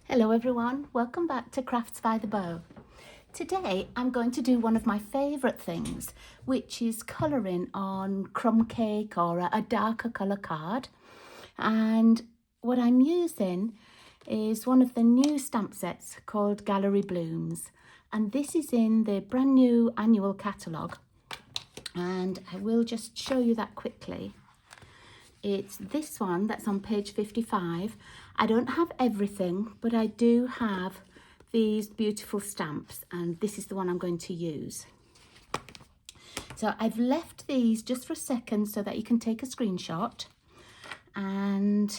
Hello everyone, welcome back to Crafts by the Bow. Today I'm going to do one of my favourite things, which is colouring on crumb cake or a darker colour card. And what I'm using is one of the new stamp sets called Gallery Blooms. And this is in the brand new annual catalogue. And I will just show you that quickly. It's this one that's on page 55. I don't have everything, but I do have these beautiful stamps, and this is the one I'm going to use. So I've left these just for a second so that you can take a screenshot. And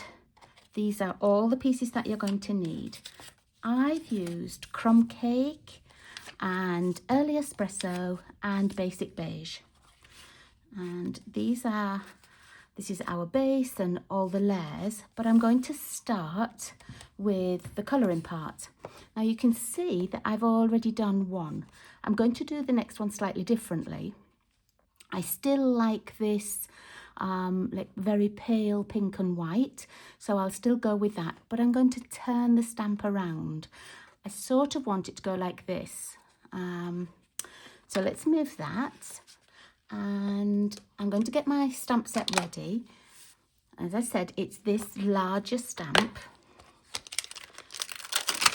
these are all the pieces that you're going to need. I've used crumb cake and early espresso and basic beige. And this is our base and all the layers, but I'm going to start with the colouring part. Now you can see that I've already done one. I'm going to do the next one slightly differently. I still like this like very pale pink and white, so I'll still go with that, but I'm going to turn the stamp around. I sort of want it to go like this. So let's move that. And I'm going to get my stamp set ready. As I said, it's this larger stamp.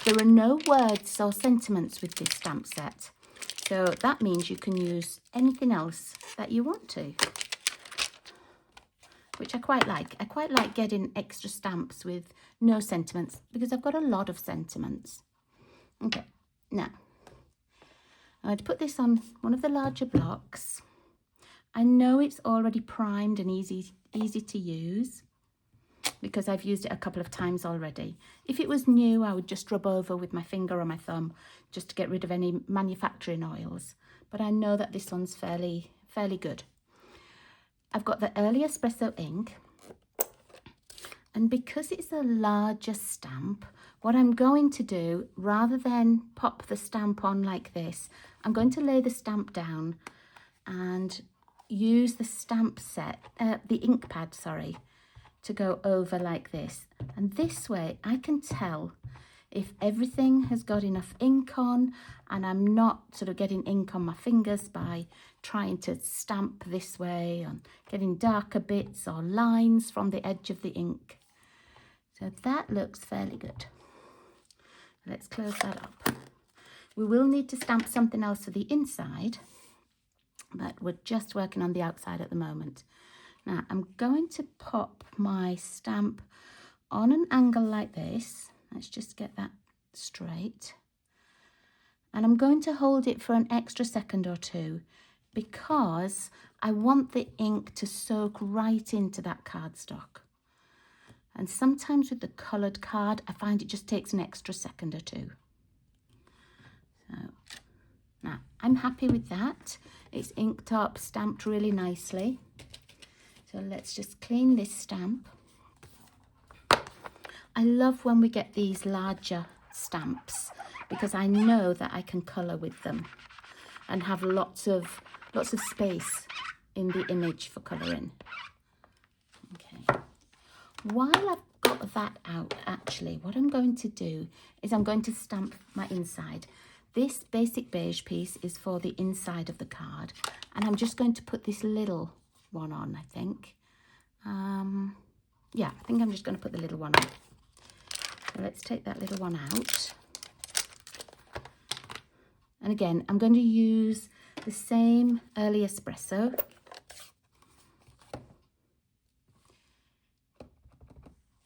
There are no words or sentiments with this stamp set, so that means you can use anything else that you want to, which I quite like. I quite like getting extra stamps with no sentiments because I've got a lot of sentiments. Okay, now I'm going to put this on one of the larger blocks. I know it's already primed and easy to use because I've used it a couple of times already. If it was new, I would just rub over with my finger or my thumb just to get rid of any manufacturing oils. But I know that this one's fairly good. I've got the early espresso ink. And because it's a larger stamp, what I'm going to do, rather than pop the stamp on like this, I'm going to lay the stamp down and use the stamp set, the ink pad, sorry, to go over like this. And this way I can tell if everything has got enough ink on and I'm not sort of getting ink on my fingers by trying to stamp this way and getting darker bits or lines from the edge of the ink. So that looks fairly good. Let's close that up. We will need to stamp something else for the inside, but we're just working on the outside at the moment. Now I'm going to pop my stamp on an angle like this. Let's just get that straight. And I'm going to hold it for an extra second or two because I want the ink to soak right into that cardstock. And sometimes with the coloured card, I find it just takes an extra second or two. So now I'm happy with that. It's inked up, stamped really nicely. So let's just clean this stamp. I love when we get these larger stamps because I know that I can colour with them and have lots of space in the image for colouring. Okay. While I've got that out, actually, what I'm going to do is I'm going to stamp my inside. This basic beige piece is for the inside of the card, and I'm just going to put this little one on, I think. Yeah, I think I'm just going to put the little one on. So let's take that little one out. And again, I'm going to use the same early espresso.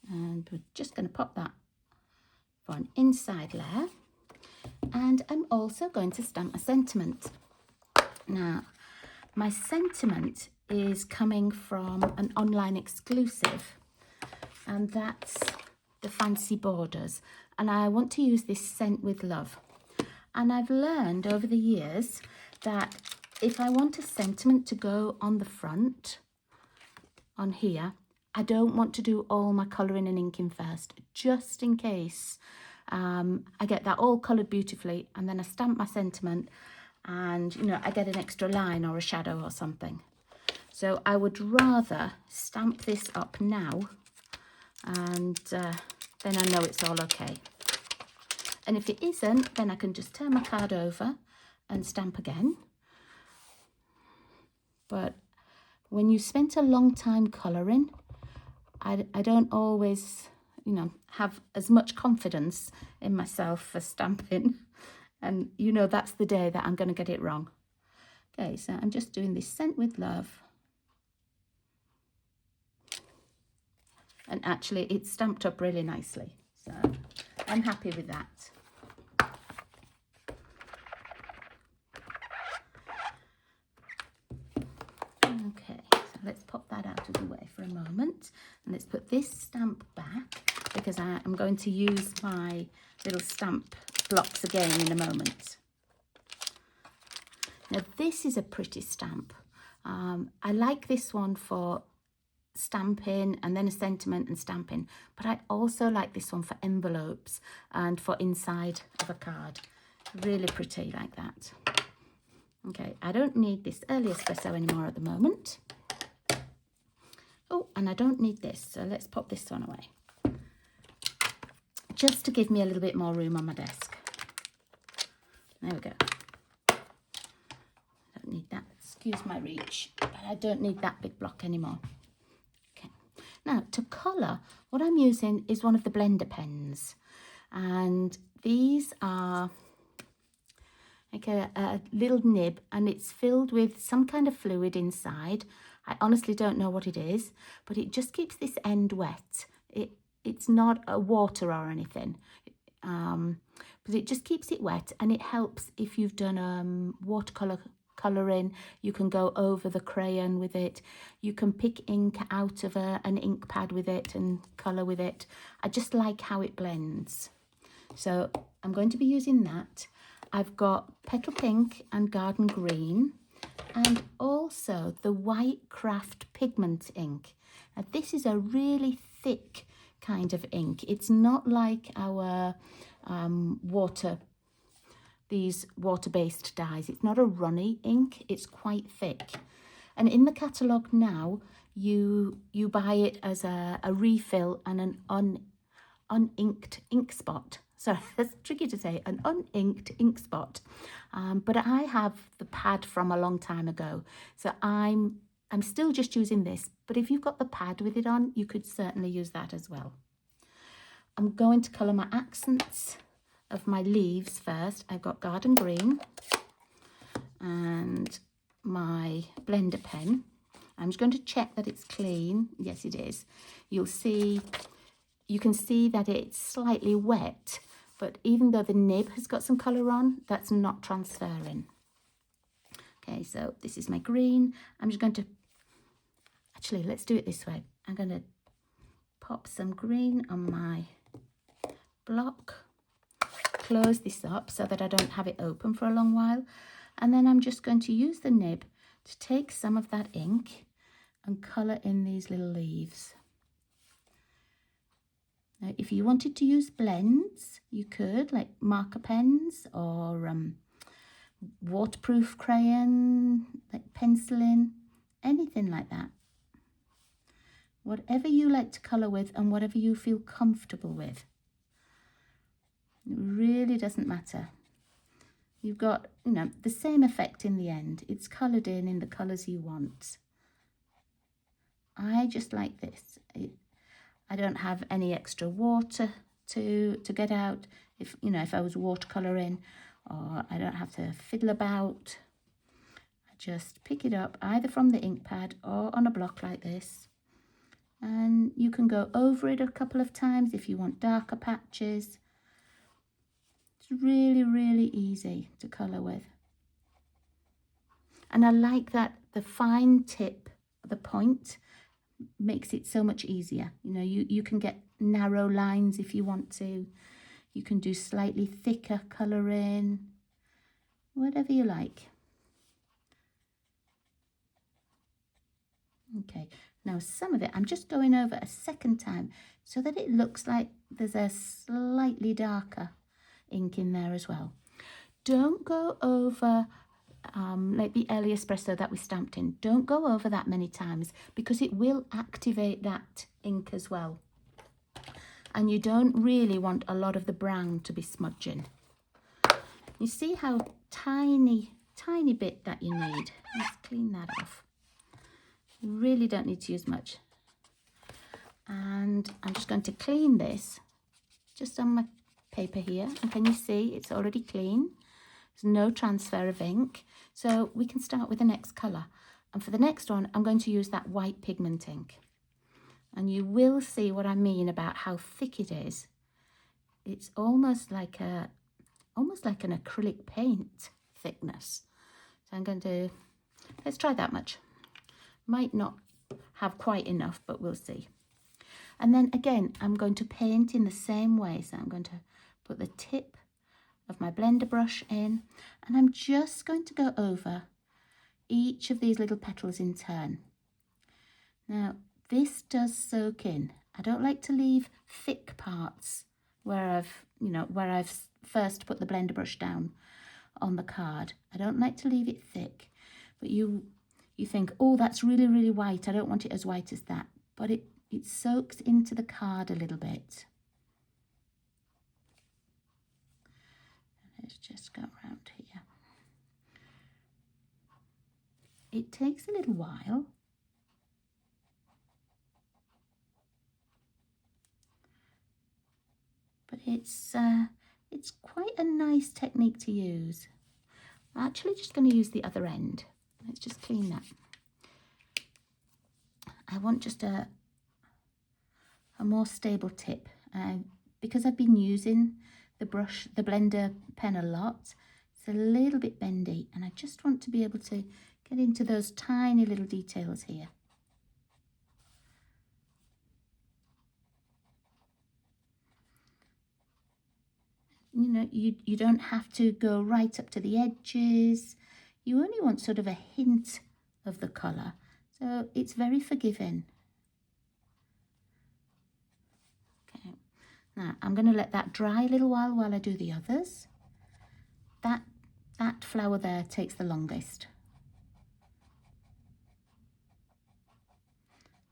And we're just going to pop that for an inside layer. And I'm also going to stamp a sentiment. Now, my sentiment is coming from an online exclusive, and that's the Fancy Borders. And I want to use this Scent with Love. And I've learned over the years that if I want a sentiment to go on the front, on here, I don't want to do all my colouring and inking first, just in case I get that all coloured beautifully and then I stamp my sentiment and, you know, I get an extra line or a shadow or something. So I would rather stamp this up now and then I know it's all okay. And if it isn't, then I can just turn my card over and stamp again. But when you spent a long time colouring, I don't always, you know, have as much confidence in myself for stamping. And, you know, that's the day that I'm going to get it wrong. Okay, so I'm just doing this Scent with Love. And actually, it's stamped up really nicely. So I'm happy with that. Okay, so let's pop that out of the way for a moment. And let's put this stamp back because I am going to use my little stamp blocks again in a moment. Now, this is a pretty stamp. I like this one for stamping and then a sentiment and stamping, but I also like this one for envelopes and for inside of a card. Really pretty like that. Okay, I don't need this early espresso anymore at the moment. Oh, and I don't need this, so let's pop this one away. Just to give me a little bit more room on my desk. There we go. I don't need that, excuse my reach, but I don't need that big block anymore. Now, to colour, what I'm using is one of the blender pens. And these are like a little nib, and it's filled with some kind of fluid inside. I honestly don't know what it is, but it just keeps this end wet. It's not a water or anything, but it just keeps it wet, and it helps if you've done watercolour colouring. You can go over the crayon with it. You can pick ink out of an ink pad with it and colour with it. I just like how it blends. So I'm going to be using that. I've got Petal Pink and Garden Green, and also the White Craft Pigment ink. Now, this is a really thick kind of ink. It's not like our these water-based dyes. It's not a runny ink, it's quite thick. And in the catalogue now, you buy it as a refill and an uninked ink spot. Sorry, that's tricky to say, an uninked ink spot. But I have the pad from a long time ago, so I'm still just using this. But if you've got the pad with it on, you could certainly use that as well. I'm going to colour my accents of my leaves first. I've got Garden Green and my blender pen. I'm just going to check that it's clean. Yes, it is. You can see that it's slightly wet, but even though the nib has got some colour on, that's not transferring. Okay, so this is my green. I'm just going to, actually, let's do it this way. I'm going to pop some green on my block, close this up so that I don't have it open for a long while, and then I'm just going to use the nib to take some of that ink and colour in these little leaves. Now, if you wanted to use blends, you could, like marker pens or waterproof crayon, like penciling, anything like that. Whatever you like to colour with and whatever you feel comfortable with. It really doesn't matter. You've got, you know, the same effect in the end. It's coloured in the colours you want. I just like this. I don't have any extra water to get out. If I was watercolouring, or I don't have to fiddle about. I just pick it up either from the ink pad or on a block like this. And you can go over it a couple of times if you want darker patches. It's really, really easy to colour with. And I like that the fine tip, the point, makes it so much easier. You know, you can get narrow lines if you want to. You can do slightly thicker colouring, whatever you like. Okay, now some of it I'm just going over a second time so that it looks like there's a slightly darker ink in there as well. Don't go over like the early espresso that we stamped in. Don't go over that many times because it will activate that ink as well. and you don't really want a lot of the brown to be smudging. You see how tiny bit that you need. Let's clean that off. You really don't need to use much. And I'm just going to clean this just on my paper here. And can you see it's already clean? There's no transfer of ink. So we can start with the next colour. And for the next one, I'm going to use that white pigment ink. And you will see what I mean about how thick it is. It's almost like an acrylic paint thickness. So I'm going to, let's try that much. Might not have quite enough, but we'll see. And then again, I'm going to paint in the same way. So I'm going to put the tip of my blender brush in, and I'm just going to go over each of these little petals in turn. Now, this does soak in. I don't like to leave thick parts where I've first put the blender brush down on the card. I don't like to leave it thick, but you think, oh, that's really, really white. I don't want it as white as that, but it soaks into the card a little bit. Let's just go around here. It takes a little while. But it's quite a nice technique to use. I'm actually just going to use the other end. Let's just clean that. I want just a more stable tip. Because I've been using the blender pen a lot, it's a little bit bendy, and I just want to be able to get into those tiny little details here. You know, you don't have to go right up to the edges. You only want sort of a hint of the colour. So it's very forgiving. Okay, now I'm going to let that dry a little while I do the others. That flower there takes the longest.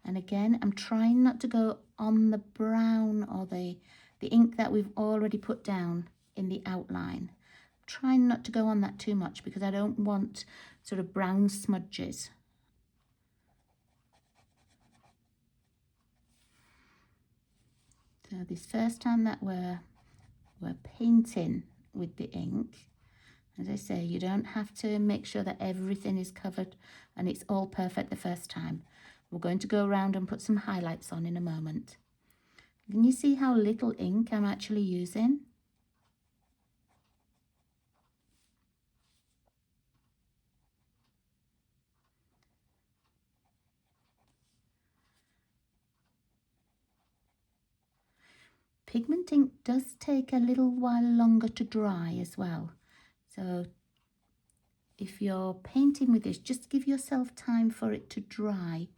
And again, I'm trying not to go on the brown or the ink that we've already put down in the outline. I'm trying not to go on that too much because I don't want sort of brown smudges. So this first time that we're painting with the ink, as I say, you don't have to make sure that everything is covered and it's all perfect the first time. We're going to go around and put some highlights on in a moment. Can you see how little ink I'm actually using? Pigment ink does take a little while longer to dry as well. So if you're painting with this, just give yourself time for it to dry.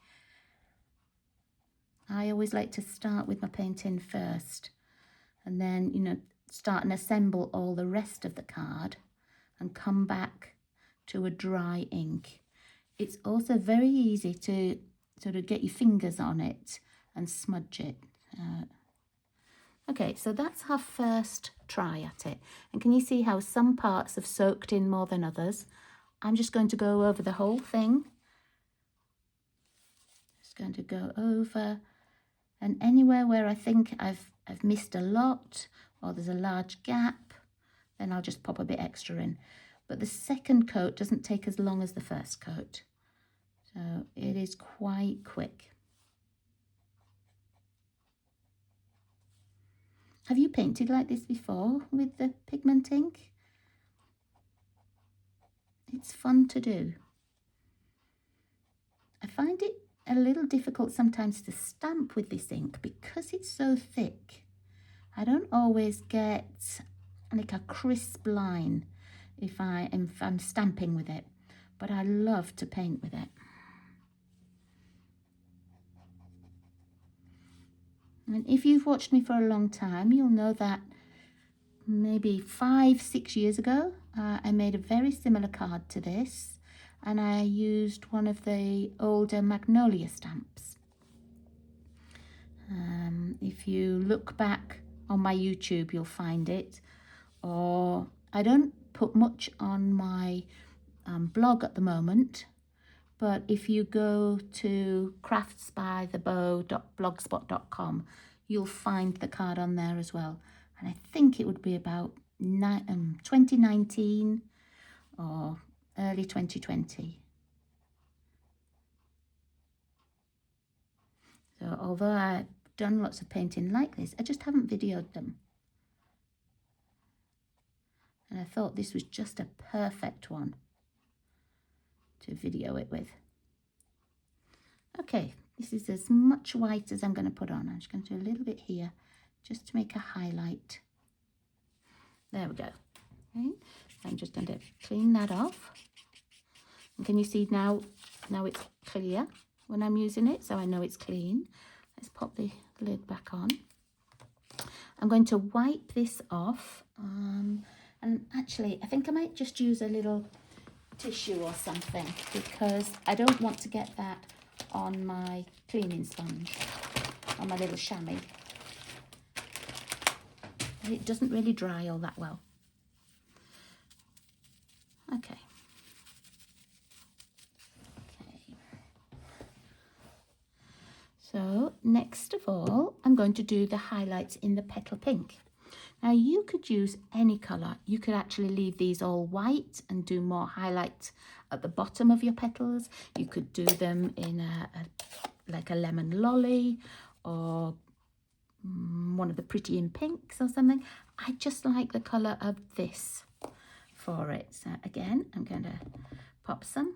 I always like to start with my painting first and then, you know, start and assemble all the rest of the card and come back to a dry ink. It's also very easy to sort of get your fingers on it and smudge it. Okay, so that's our first try at it. And can you see how some parts have soaked in more than others? I'm just going to go over the whole thing. Just going to go over, and anywhere where I think I've missed a lot or there's a large gap, then I'll just pop a bit extra in. But the second coat doesn't take as long as the first coat. So it is quite quick. Have you painted like this before with the pigment ink? It's fun to do. I find it a little difficult sometimes to stamp with this ink because it's so thick. I don't always get like a crisp line if I'm stamping with it, but I love to paint with it. And if you've watched me for a long time, you'll know that maybe 5-6 years ago, I made a very similar card to this, and I used one of the older magnolia stamps. If you look back on my YouTube, you'll find it. Or I don't put much on my blog at the moment, but if you go to craftsbythebow.blogspot.com, you'll find the card on there as well. And I think it would be about 2019 or early 2020. So although I've done lots of painting like this, I just haven't videoed them. And I thought this was just a perfect one to video it with. Okay, this is as much white as I'm going to put on. I'm just going to do a little bit here just to make a highlight. There we go. Okay, I'm just going to clean that off. And can you see now it's clear when I'm using it, so I know it's clean. Let's pop the lid back on. I'm going to wipe this off. And actually, I think I might just use a little tissue or something, because I don't want to get that on my cleaning sponge, on my little chamois. It doesn't really dry all that well. Okay. So next of all, I'm going to do the highlights in the petal pink. Now you could use any colour. You could actually leave these all white and do more highlights at the bottom of your petals. You could do them in like a lemon lolly, or one of the pretty in pinks or something. I just like the colour of this for it. So again, I'm going to pop some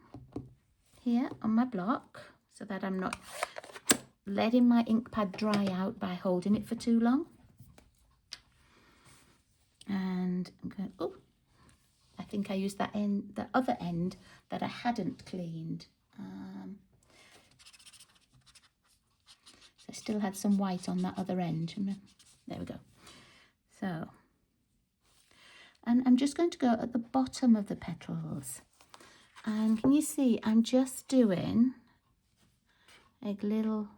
here on my block so that I'm not letting my ink pad dry out by holding it for too long. And I'm going, oh, I think I used that end, the other end that I hadn't cleaned. So I still had some white on that other end. There we go. So, and I'm just going to go at the bottom of the petals. And can you see, I'm just doing a little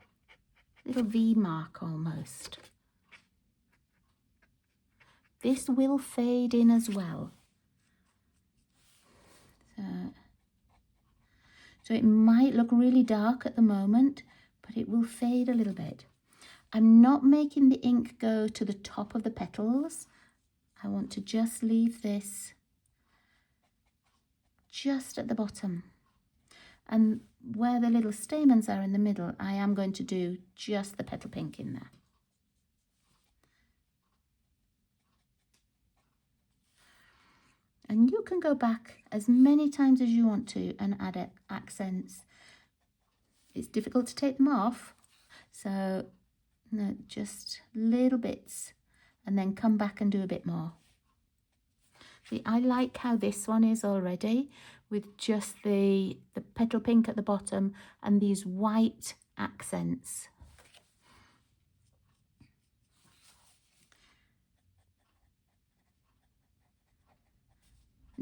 V mark almost. This will fade in as well. So it might look really dark at the moment, but it will fade a little bit. I'm not making the ink go to the top of the petals. I want to just leave this just at the bottom. And where the little stamens are in the middle, I am going to do just the petal pink in there. And you can go back as many times as you want to and add accents. It's difficult to take them off, so no, just little bits, and then come back and do a bit more. See, I like how this one is already, with just the petal pink at the bottom and these white accents.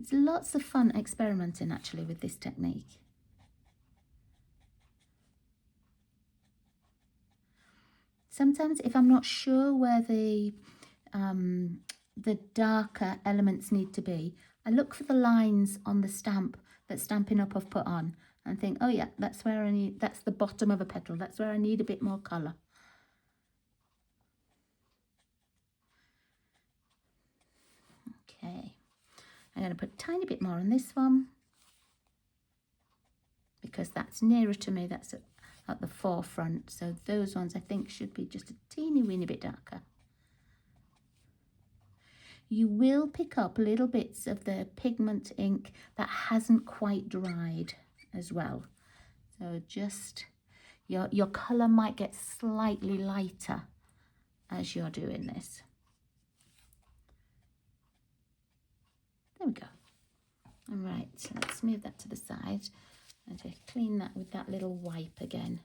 It's lots of fun experimenting actually with this technique. Sometimes if I'm not sure where the darker elements need to be, I look for the lines on the stamp that Stampin' Up! Have put on and think, oh yeah, that's where I need, that's the bottom of a petal, that's where I need a bit more colour. Okay. I'm going to put a tiny bit more on this one because that's nearer to me, that's at the forefront. So those ones I think should be just a teeny weeny bit darker. You will pick up little bits of the pigment ink that hasn't quite dried as well. So just your colour might get slightly lighter as you're doing this. There we go. All right, so let's move that to the side and to clean that with that little wipe again.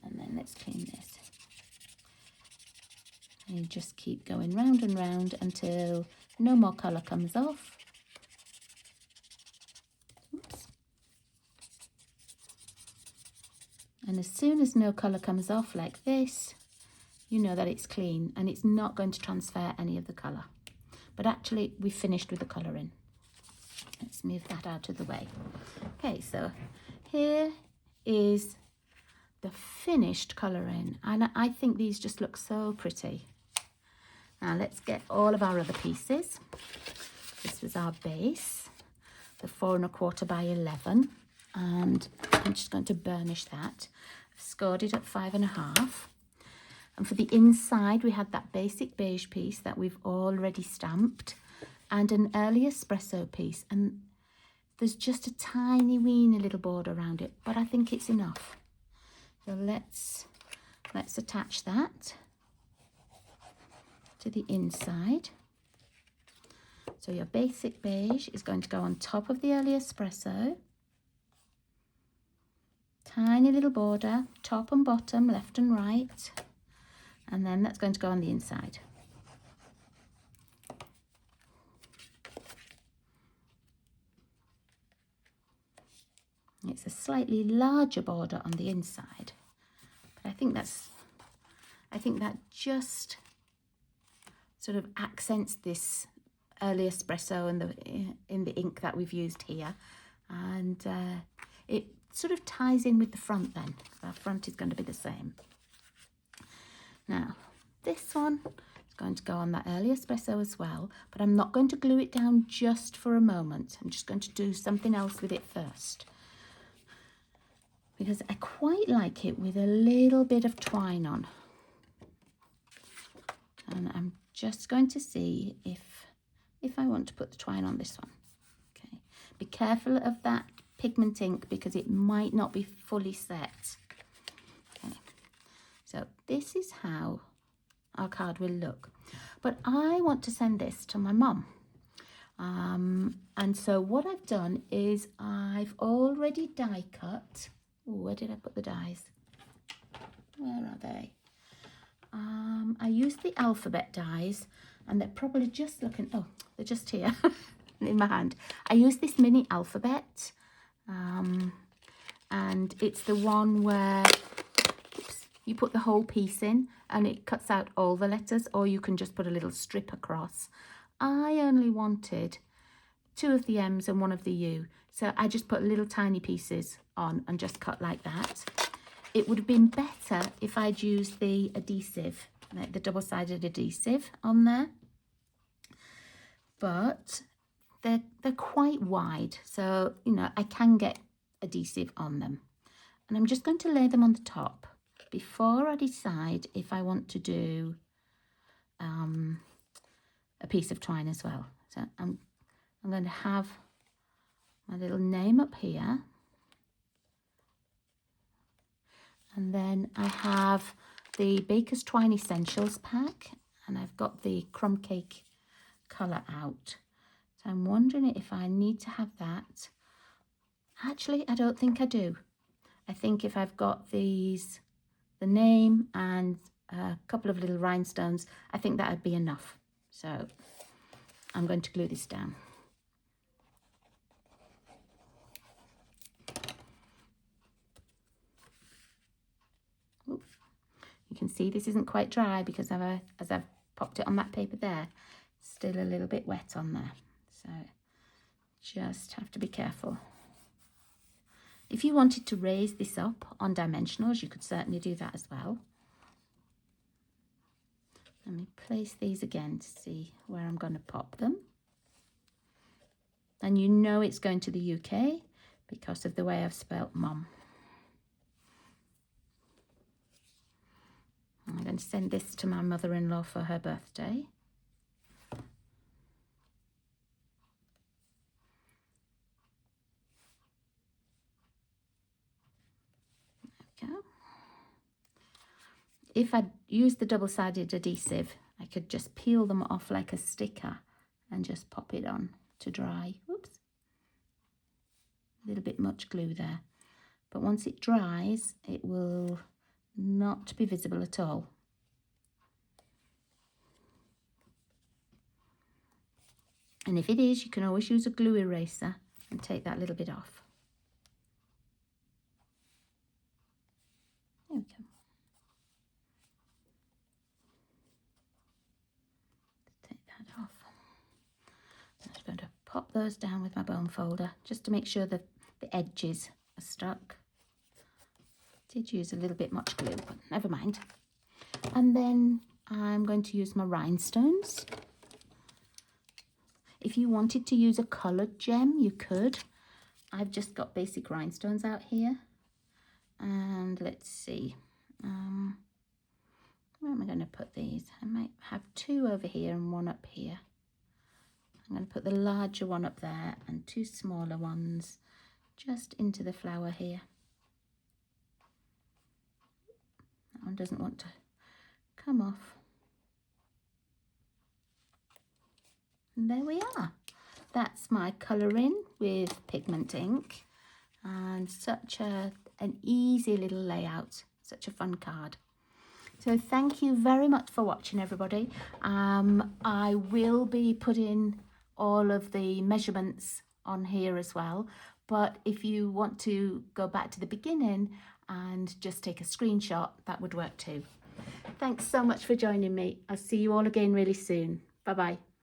And then let's clean this. And you just keep going round and round until no more colour comes off. Oops. And as soon as no colour comes off like this, you know that it's clean and it's not going to transfer any of the colour. But actually, we finished with the colouring. Let's move that out of the way. Okay, so here is the finished colouring, and I think these just look so pretty. Now let's get all of our other pieces. This was our base, the 4 1/4 by 11, and I'm just going to burnish that. I've scored it at 5 1/2. And for the inside, we had that basic beige piece that we've already stamped and an early espresso piece. And there's just a tiny weeny little border around it, but I think it's enough. So let's attach that to the inside. So your basic beige is going to go on top of the early espresso. Tiny little border, top and bottom, left and right. And then that's going to go on the inside. It's a slightly larger border on the inside, but I think that just sort of accents this early espresso and in the ink that we've used here, and it sort of ties in with the front then. Our front is going to be the same. Now, this one is going to go on that early espresso as well, but I'm not going to glue it down just for a moment. I'm just going to do something else with it first, because I quite like it with a little bit of twine on. And I'm just going to see if I want to put the twine on this one. Okay, be careful of that pigment ink because it might not be fully set. So this is how our card will look. But I want to send this to my mum. And so what I've done is I've already die cut. Ooh, where did I put the dies? Where are they? I used the alphabet dies, and they're probably just looking, oh, they're just here in my hand. I used this mini alphabet, and it's the one where you put the whole piece in and it cuts out all the letters, or you can just put a little strip across. I only wanted 2 of the M's and 1 of the U, so I just put little tiny pieces on and just cut like that. It would have been better if I'd used the adhesive, like the double-sided adhesive on there, but they're quite wide, so you know I can get adhesive on them. And I'm just going to lay them on the top before I decide if I want to do a piece of twine as well. So I'm going to have my little name up here, and then I have the Baker's Twine Essentials pack, and I've got the crumb cake colour out. So I'm wondering if I need to have that. Actually, I don't think I do. I think if I've got these, the name and a couple of little rhinestones, I think that would be enough. So I'm going to glue this down. Oops. You can see this isn't quite dry because as I've popped it on that paper there, still a little bit wet on there. So just have to be careful. If you wanted to raise this up on dimensionals, you could certainly do that as well. Let me place these again to see where I'm going to pop them. And you know it's going to the UK because of the way I've spelt mum. I'm going to send this to my mother-in-law for her birthday. There we go. If I'd used the double-sided adhesive, I could just peel them off like a sticker and just pop it on to dry. Oops. A little bit much glue there. But once it dries, it will not be visible at all. And if it is, you can always use a glue eraser and take that little bit off. those down with my bone folder just to make sure that the edges are stuck. Did use a little bit much glue, but never mind. And then I'm going to use my rhinestones. If you wanted to use a coloured gem, you could. I've just got basic rhinestones out here. And let's see, where am I going to put these? I might have two over here and one up here. I'm going to put the larger one up there and two smaller ones just into the flower here. That one doesn't want to come off. And there we are. That's my colouring with pigment ink, and such an easy little layout, such a fun card. So thank you very much for watching, everybody. I will be putting all of the measurements on here as well, but if you want to go back to the beginning and just take a screenshot, that would work too. Thanks so much for joining me. I'll see you all again really soon. Bye bye.